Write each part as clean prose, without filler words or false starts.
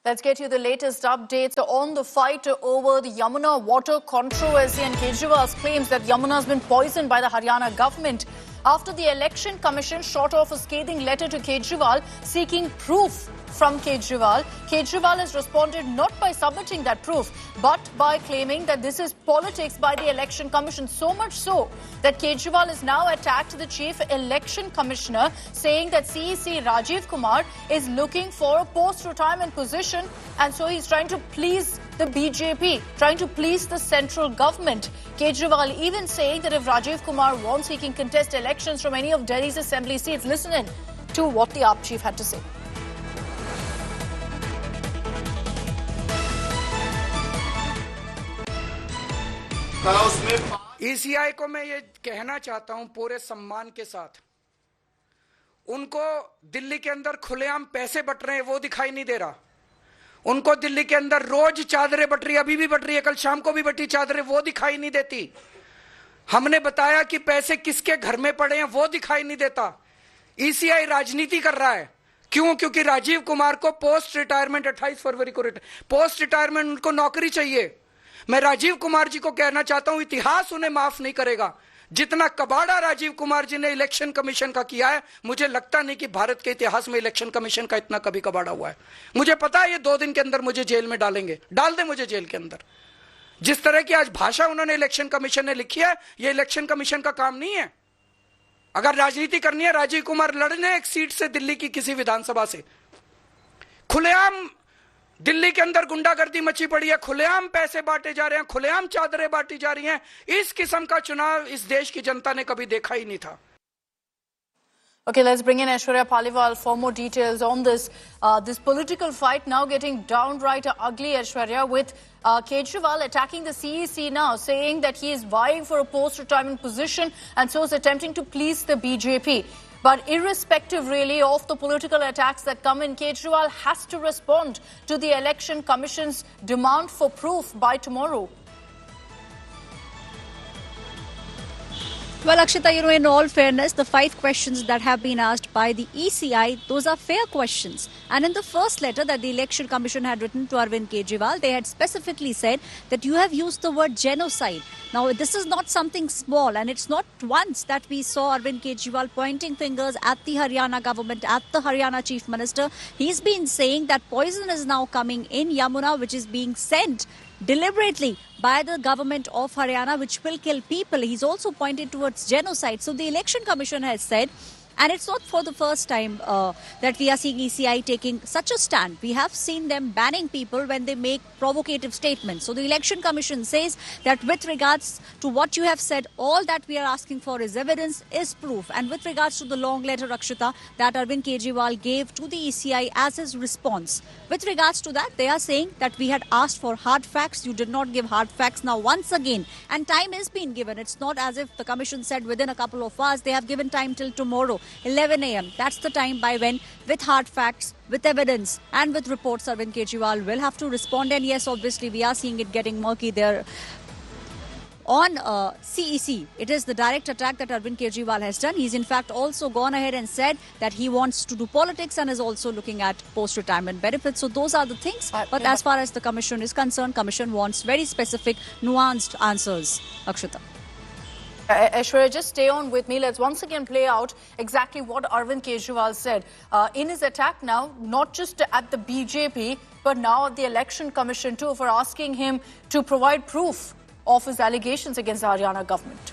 Let's get you the latest updates on the fight over the Yamuna water controversy and Kejriwal's claims that Yamuna has been poisoned by the Haryana government. After the Election Commission shot off a scathing letter to Kejriwal seeking proof from Kejriwal, Kejriwal has responded not by submitting that proof, but by claiming that this is politics by the Election Commission. So much so that Kejriwal has now attacked the Chief Election Commissioner, saying that CEC Rajiv Kumar is looking for a post-retirement position, and so he's trying to please the BJP, trying to please the central government. Kejriwal even saying that if Rajiv Kumar wants, he can contest elections from any of Delhi's assembly seats. Listen in to what the AAP chief had to say. ECI को मैं ये कहना चाहता हूं पूरे सम्मान के साथ, उनको दिल्ली के अंदर खुलेआम पैसे बट रहे हैं वो दिखाई नहीं दे रहा। उनको दिल्ली के अंदर रोज चादरें बट रही, अभी भी बट रही है, कल शाम को भी बटी चादरें, वो दिखाई नहीं देती। हमने बताया कि पैसे किसके घर में पड़े हैं वो दिखाई नहीं देता। ईसीआई राजनीति कर रहा है। क्यों? क्योंकि राजीव कुमार को पोस्ट रिटायरमेंट 28 फरवरी को पोस्ट रिटायरमेंट उनको नौकरी चाहिए। मैं राजीव कुमार जी को कहना चाहता हूं, इतिहास उन्हें माफ नहीं करेगा। जितना कबाड़ा राजीव कुमार जी ने इलेक्शन कमीशन का किया है, मुझे लगता नहीं कि भारत के इतिहास में इलेक्शन कमीशन का इतना कभी कबाड़ा हुआ है। मुझे पता है ये 2 दिन के अंदर मुझे जेल में डालेंगे, डाल दे मुझे जेल के अंदर। जिस तरह की आज भाषा उन्होंने इलेक्शन कमीशन ने लिखी है, ये इलेक्शन कमीशन का काम नहीं है। अगर राजनीति करनी है, राजीव कुमार लड़ने एक सीट से दिल्ली की किसी विधानसभा से। खुलेआम दिल्ली के अंदर गुंडागर्दी मची पड़ी है, खुलेआम पैसे बांटे जा रहे हैं, खुलेआम चादरें बांटी जा रही हैं। इस किस्म का चुनाव इस देश की जनता ने कभी देखा ही नहीं था। Okay, let's bring in Aishwarya Paliwal for more details on this political fight now getting downright ugly, Aishwarya, with Kejriwal attacking the CEC now, saying that he is vying for a post-retirement position and so is attempting to please the BJP. But irrespective really of the political attacks that come in, Kejriwal has to respond to the Election Commission's demand for proof by tomorrow. Well, Akshita, in all fairness, the 5 questions that have been asked by the ECI, those are fair questions. And in the first letter that the Election Commission had written to Arvind Kejriwal, they had specifically said that you have used the word genocide. Now, this is not something small, and it's not once that we saw Arvind Kejriwal pointing fingers at the Haryana government, at the Haryana Chief Minister. He's been saying that poison is now coming in Yamuna, which is being sent deliberately by the government of Haryana, which will kill people. He's also pointed towards genocide. So the Election Commission has said, and it's not for the first time that we are seeing ECI taking such a stand. We have seen them banning people when they make provocative statements. So the Election Commission says that with regards to what you have said, all that we are asking for is evidence, is proof. And with regards to the long letter, Rakshita, that Arvind Kejriwal gave to the ECI as his response, with regards to that, they are saying that we had asked for hard facts. You did not give hard facts. Now, once again, and time is being given. It's not as if the Commission said within a couple of hours. They have given time till tomorrow, 11 a.m. That's the time by when, with hard facts, with evidence and with reports, Arvind Kejriwal will have to respond. And yes, obviously, we are seeing it getting murky there. On CEC, it is the direct attack that Arvind Kejriwal has done. He's in fact also gone ahead and said that he wants to do politics and is also looking at post-retirement benefits. So those are the things. But as far as the Commission is concerned, Commission wants very specific, nuanced answers. Akshita. Aishwarya, just stay on with me. Let's once again play out exactly what Arvind Kejriwal said in his attack now, not just at the BJP, but now at the Election Commission too, for asking him to provide proof of his allegations against the Haryana government.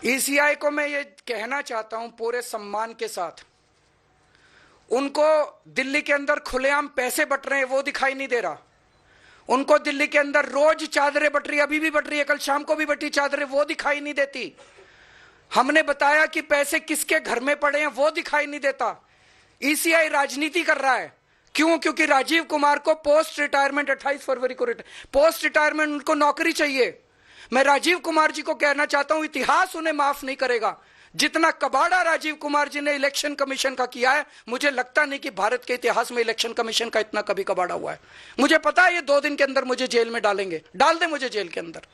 ECI को मैं ये कहना चाहता हूं पूरे सम्मान के साथ, उनको दिल्ली के अंदर खुलेआम पैसे बट रहे हैं वो दिखाई नहीं दे रहा। उनको दिल्ली के अंदर रोज चादरें बट रही, अभी भी बट रही है, कल शाम को भी बटी चादरें, वो दिखाई नहीं देती। हमने बताया कि पैसे किसके घर में पड़े हैं वो दिखाई नहीं देता। ईसीआई राजनीति कर रहा है। क्यों? क्योंकि राजीव कुमार को पोस्ट रिटायरमेंट 28 फरवरी को पोस्ट रिटायरमेंट उनको नौकरी चाहिए। मैं राजीव कुमार जी को कहना चाहता हूं, इतिहास उन्हें माफ नहीं करेगा। जितना कबाड़ा राजीव कुमार जी ने इलेक्शन कमीशन का किया है, मुझे लगता नहीं कि भारत के इतिहास में इलेक्शन कमीशन का इतना कभी कबाड़ा हुआ है। मुझे पता है ये 2 दिन के अंदर मुझे जेल में डालेंगे, डाल दे मुझे जेल के अंदर।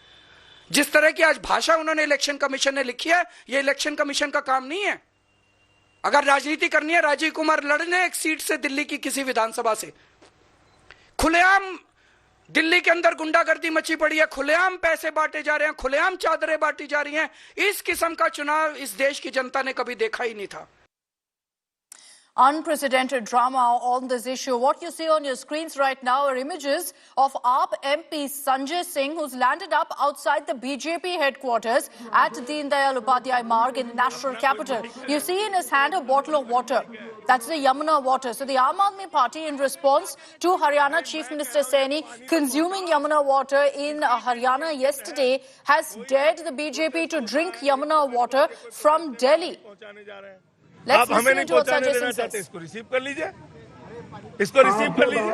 जिस तरह की आज भाषा उन्होंने इलेक्शन कमीशन ने लिखी है, ये इलेक्शन कमीशन का काम नहीं है। अगर राजनीति करनी है, राजीव कुमार लड़ने एक सीट से दिल्ली की किसी विधानसभा से। खुलेआम दिल्ली के अंदर गुंडागर्दी मची पड़ी है, खुलेआम पैसे बांटे जा रहे हैं, खुलेआम चादरें बांटी जा रही हैं। इस किस्म का चुनाव इस देश की जनता ने कभी देखा ही नहीं था। Unprecedented drama on this issue. What you see on your screens right now are images of AAP MP Sanjay Singh, who's landed up outside the BJP headquarters at Deen Dayal Upadhyay Marg in the national capital. You see in his hand a bottle of water. That's the Yamuna water. So the Aam Aadmi Party, in response to Haryana Chief Minister Saini consuming Yamuna water in Haryana yesterday, has dared the BJP to drink Yamuna water from Delhi. आप हमें नहीं पहुंचाने देना चाहते, इसको receive कर लीजिए, इसको रिसीव कर लीजिए,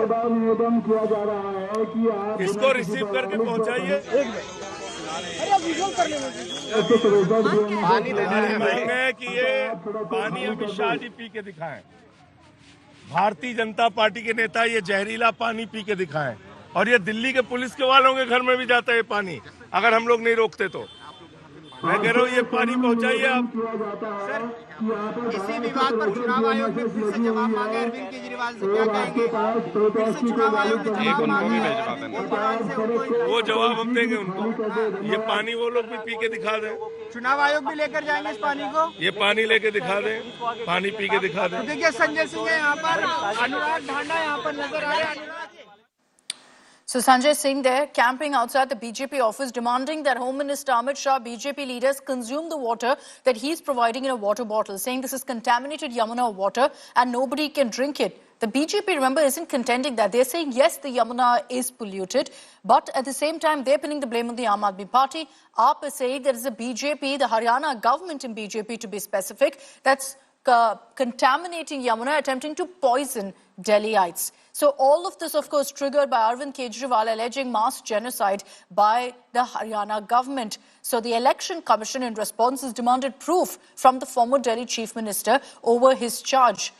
इसको रिसीव करके पहुंचाइए। मांग है कि ये पानी अमित शाह जी पी के दिखाएं, भारतीय जनता पार्टी के नेता ये जहरीला पानी पी के दिखाएं, और ये दिल्ली के पुलिस के वालों के घर में भी जाता है ये पानी, अगर हम लोग नहीं रोकते तो। मैं कह रहा हूँ ये पानी पहुंचाइए आप। सर, इसी विवाद पर चुनाव आयोग ने फिर से जवाब मांगा अरविंद केजरीवाल से, क्या कहेंगे? फिर से चुनाव आयोग ने जवाब मांगा, वो जवाब हम देंगे उनको। ये पानी वो लोग भी पी के दिखा दें, चुनाव आयोग भी लेकर जाएंगे इस पानी को, ये पानी लेके दिखा दें, पानी पी के दिखा दें। देखिए संजय सिंह है यहाँ पर, अनुराग ढांडा यहाँ पर नजर आ रहे हैं। So Sanjay Singh there camping outside the BJP office, demanding that Home Minister Amit Shah, BJP leaders consume the water that he's providing in a water bottle, saying this is contaminated Yamuna water and nobody can drink it. The BJP, remember, isn't contending that. They're saying, yes, the Yamuna is polluted, but at the same time, they're pinning the blame on the Aam Aadmi Party. AAP is saying that it's the BJP, the Haryana government in BJP to be specific, that's contaminating Yamuna, attempting to poison Delhiites. So all of this, of course, triggered by Arvind Kejriwal alleging mass genocide by the Haryana government. So the Election Commission, in response, has demanded proof from the former Delhi Chief Minister over his charge.